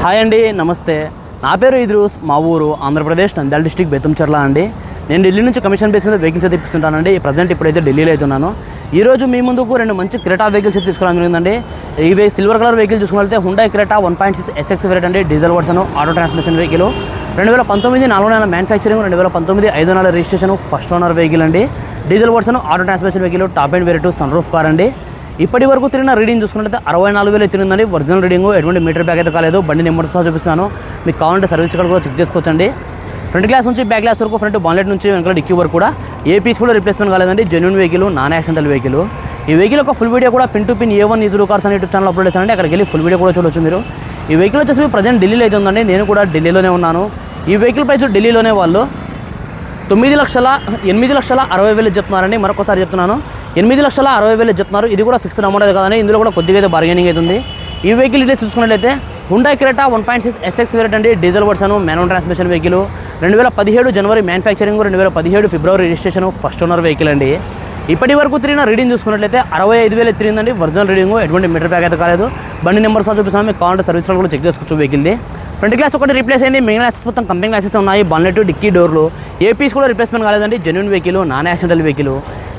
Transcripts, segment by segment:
Hi అండి, నమస్తే. నా పేరు ఇద్రూస్. మా ఊరు ఆంధ్రప్రదేశ్ నంద్యాల డిస్టిక్ బెత్తంచెర్ల అండి. నేను ఢిల్లీ నుంచి కమిషన్ బేస్ మీద వెహికల్స్ అయితే ఇప్పిస్తుంటానండి. ప్రజెంట్ ఇప్పుడైతే ఢిల్లీలో అయితే ఉన్నాను. ఈ రోజు మీ ముందుకు రెండు మంచి క్రెటా వెహికల్స్ అయితే తీసుకోవడం జరిగిందండి. ఇవి సిల్వర్ కలర్ వెహికల్ చూసుకుంటే హుండాయ్ క్రెటా 1.6 SX వేరియంట్ అండి. Diesel version, auto transmission vehicle. 2019 4వ నెల మ్యానుఫ్యాక్చరింగ్, 2019 5వ నెల రిజిస్ట్రేషన్, ఫస్ట్ ఓనర్ వెహికల్ అండి. Diesel version, auto transmission vehicle, top and variant, sunroof car అండి. ఇప్పటి వరకు తిరిగిన రీడింగ్ చూసుకుంటే 64,000 తిరిగిందండి. ఒరిజినల్ రీడింగ్, ఎటువంటి మీటర్ బ్యాగ్ అయితే కాలేదు. బండి నెంబర్ సహా చూపిస్తున్నాను. మీకు కావాలంటే సర్వీస్ కార్డు కూడా చెక్ చేసుకోవచ్చండి. ఫ్రంట్ గ్లాస్ నుంచి బ్యాక్ గ్లాస్ వరకు, ఫ్రంట్ బాన్లెట్ నుంచి వెనకాల డిక్కీ వరకు కూడా ఏ పీస్ కూడా రిప్లేస్మెంట్ కాలేదండి. Genuine vehicle, non accidental vehicle. ఈ వెహికల్ యొక్క ఫుల్ వీడియో కూడా pin to pin A1 easy cars అనే యూట్యూబ్ ఛానల్ అప్లోడ్ చేస్తానండి. అక్కడికి వెళ్ళి ఫుల్ వీడియో కూడా చూడొచ్చు మీరు. ఈ వెహికల్ వచ్చేసి ప్రజెంట్ ఢిల్లీలో అయితే ఉందండి. నేను కూడా ఢిల్లీలోనే ఉన్నాను. ఈ వెహికల్ ప్రైస్ ఢిల్లీలోనే వాళ్ళు 9,60,000 చెప్తున్నారండి. మరొకసారి చెప్తున్నాను, 8,60,000 చెప్తున్నారు. ఇది కూడా ఫిక్స్డ్ అమౌంట్ అయితే కదండి. ఇందులో కూడా కొద్దిగా అయితే బార్గెనింగ్ అవుతుంది. ఈ వెహికల్ డీటెయిల్స్ చూసుకున్నట్లయితే హుండాయ్ క్రెటా 1.6 SX వేరియంట్ అండి. Diesel version, manual transmission vehicle. 2017 జనవరి మ్యానుఫ్యాక్చరింగ్, 2017 ఫిబ్రవరి రిజిస్ట్రేషన్, ఫస్ట్ ఓనర్ వెహికల్ అండి. ఇప్పటి వరకు తిరిగిన రీడింగ్ చూసుకున్నట్లయితే 65,000 తిరిగిందండి. ఒరిజినల్ రీడింగ్, ఎటువంటి మీటర్ బ్యాగ్ అయితే కాలేదు. బండి నెంబర్ సహా చూపిస్తాను. మీకు కావాలంటే సర్వీస్ కూడా చెక్ చేసుకోవచ్చు వెహికల్ది. ఫ్రంట్ గ్లాస్ ఒకటి రీప్లేస్ అయింది. మిగిలిన గ్లాసెస్ మొత్తం కంపెనీ గ్లాసెస్ ఉన్నాయి. బాన్లెట్, డిక్కీ డోర్లు ఏ పీస్ కూడా రిప్లేస్మెంట్ కాలేదండి. Genuine vehicle, non accidental vehicle.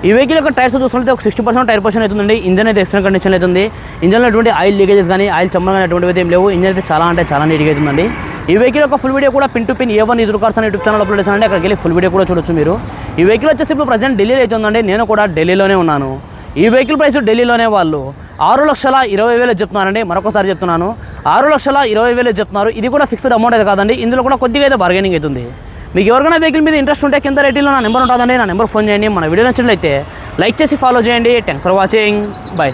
ఈ వెహికల్ యొక్క టైర్స్ చూసుకుంటే ఒక 60% టైర్ పొజిషన్ అవుతుందండి. ఇంజన్ అయితే ఎక్సలెంట్ కండిషన్ అవుతుంది. ఇంజన్లో ఎటువంటి ఆయిల్ లీకేజెస్ కానీ, ఆయిల్ చమ్మలు కానీ అటువంటివి ఏం లేవు. ఇంజన్ అయితే చాలా అంటే చాలా నీట్గా అవుతుందండి. ఈ వెహికల్ యొక్క ఫుల్ వీడియో కూడా pin to pin A1 easy cars అనే యూట్యూబ్ ఛానల్ అప్లోడ్ చేస్తానండి. అక్కడికి వెళ్ళి ఫుల్ వీడియో కూడా చూడొచ్చు మీరు. ఈ వెహికల్ వచ్చేసి ఇప్పుడు ప్రజెంట్ ఢిల్లీలో అయితే ఉందండి. నేను కూడా ఢిల్లీలోనే ఉన్నాను. ఈ వెహికల్ ప్రైస్ ఢిల్లీలోనే వాళ్ళు 6,20,000 చెప్తున్నారండి. మరొకసారి చెప్తున్నాను, 6,20,000 చెప్తున్నారు. ఇది కూడా ఫిక్స్డ్ అమౌంట్ అయితే కాదండి. ఇందులో కూడా కొద్దిగా అయితే బార్గెనింగ్ అవుతుంది. మీకు ఎవరికైనా వెహికల్ మీద ఇంట్రెస్ట్ ఉంటే కింద రేటింగ్లో నా నెంబర్ ఉంటుందండి. నా నెంబర్ ఫోన్ చేయండి. మన వీడియో నచ్చినట్లయితే లైక్ చేసి ఫాలో చేయండి. Thanks for watching. బాయ్.